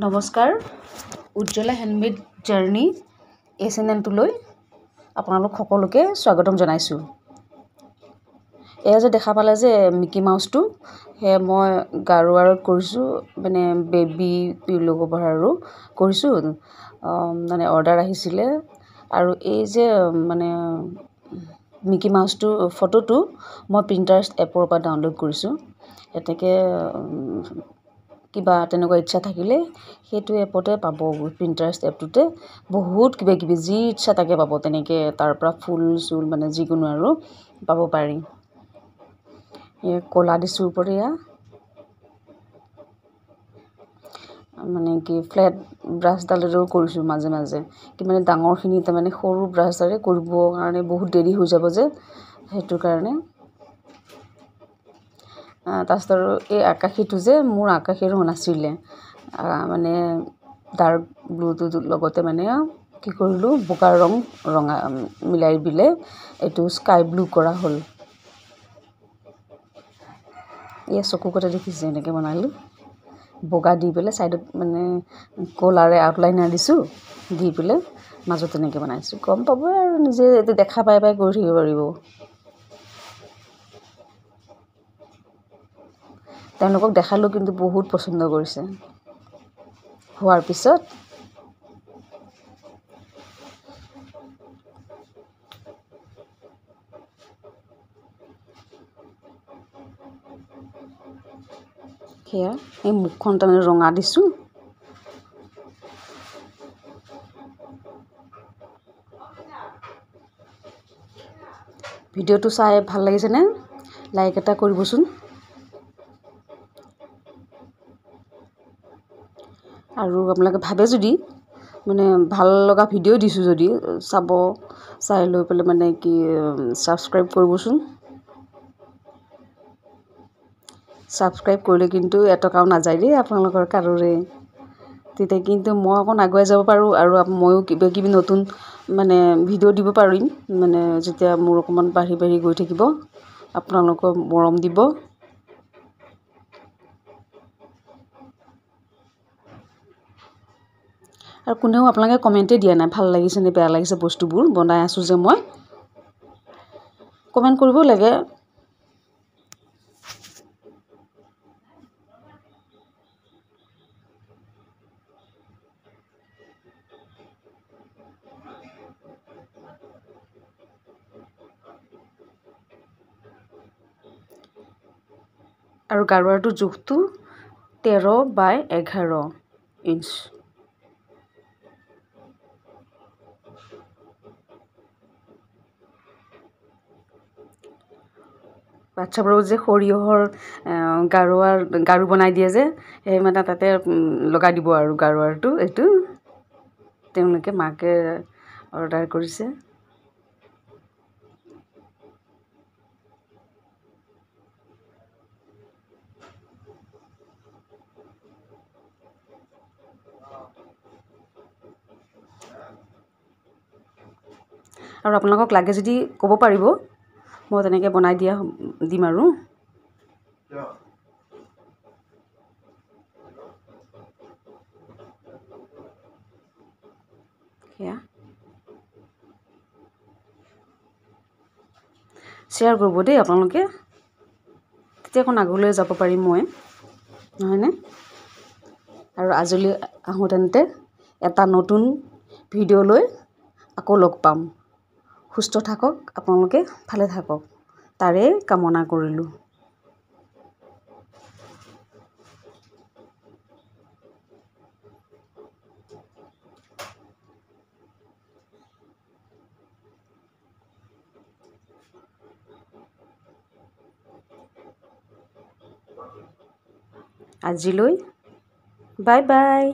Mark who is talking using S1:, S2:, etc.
S1: নমস্কাৰ Ujjwala handmade journey এই চেনেলটোলৈ আপোনালোক সকলোকে স্বাগতম জনাইছোঁ। এয়া যে দেখা পালে যে মিকি মাউচটো সেয়া মই গাৰুৱাৰত কৰিছোঁ, মানে বেবী পিলো কভাৰ আৰু কৰিছোঁ। মানে অৰ্ডাৰ আহিছিলে আৰু এই যে মানে মিকি মাউচটো ফটোটো মই পিণ্টাৰেষ্ট এপৰ পৰা ডাউনলোড কৰিছোঁ। এনেকৈ কিবা তেনেকুৱা ইচ্ছা থাকিলে সেইটো এপতে পাব। পিণ্টাৰেষ্ট এপটোতে বহুত কিবা কিবি যি ইচ্ছা তাকে পাব, তেনেকৈ তাৰ পৰা ফুল চুল মানে যিকোনো আৰু পাব পাৰি। এই ক'লা দিছোঁ ওপৰত, এয়া মানে কি ফ্লেট ব্ৰাছডালেৰেও কৰিছোঁ মাজে মাজে, কি মানে ডাঙৰখিনি তাৰমানে সৰু ব্ৰাছডালে কৰিবৰ কাৰণে বহুত দেৰি হৈ যাব যে, সেইটো কাৰণে। তাৰপিছত আৰু এই আকাশীটো যে মোৰ আকাশী ৰং নাছিলে, মানে ডাৰ্ক ব্লুটোৰ লগতে মানে কি কৰিলোঁ, বগা ৰং ৰঙা মিলাই দিলে এইটো স্কাই ব্লু কৰা হ'ল। এই চকুকেইটা দেখিছে, এনেকৈ বনালোঁ বগা দি পেলাই ছাইডত মানে ক'লাৰে আউটলাইনাৰ দিছোঁ, দি পেলাই মাজত তেনেকৈ বনাইছোঁ। গম পাব আৰু নিজে এইটো দেখা পাই পাই কৰি থাকিব পাৰিব। তেওঁলোকক দেখালোঁ কিন্তু বহুত পচন্দ কৰিছে। হোৱাৰ পিছত সেয়া এই মুখখন তাৰমানে ৰঙা দিছোঁ। ভিডিঅ'টো চাই ভাল লাগিছেনে? লাইক এটা কৰিবচোন। আৰু আপোনালোকে ভাবে যদি মানে ভাল লগা ভিডিঅ' দিছোঁ যদি চাই লৈ পেলাই মানে কি ছাবস্ক্ৰাইব কৰিবচোন। ছাবস্ক্ৰাইব কৰিলে কিন্তু এটকাও নাযায় দেই আপোনালোকৰ কাৰোৰে। তেতিয়া কিন্তু মই অকণ আগুৱাই যাব পাৰোঁ আৰু ময়ো কিবা কিবি নতুন মানে ভিডিঅ' দিব পাৰিম, মানে যেতিয়া মোৰ অকণমান বাঢ়ি বাঢ়ি গৈ থাকিব, আপোনালোকৰ মৰম দিব। আৰু কোনেও আপোনালোকে কমেণ্টেই দিয়া নাই ভাল লাগিছে নে বেয়া লাগিছে বস্তুবোৰ বনাই আছোঁ যে মই। কমেণ্ট কৰিবও লাগে। আৰু গাৰুৱাৰটোৰ জোখটো 13x11 ইঞ্চ। বাচ্ছাবোৰক যে সৰিয়হৰ গাৰু বনাই দিয়ে যে, সেই মানে তাতে লগাই দিব আৰু গাৰুৱাৰটো এইটো তেওঁলোকে মাকে অৰ্ডাৰ কৰিছে। আৰু আপোনালোকক লাগে যদি ক'ব পাৰিব, মই তেনেকৈ বনাই দিম আৰু। সেয়া শ্বেয়াৰ কৰিব দেই আপোনালোকে, তেতিয়া অকণ আগলৈ যাব পাৰিম মই, নহয়নে? আৰু আজিলৈ আহোঁ তেন্তে এটা নতুন ভিডিঅ' লৈ আকৌ লগ পাম। সুস্থ থাকক আপোনালোকে, ভালে থাকক, তাৰে কামনা কৰিলোঁ। আজিলৈ বাই বাই।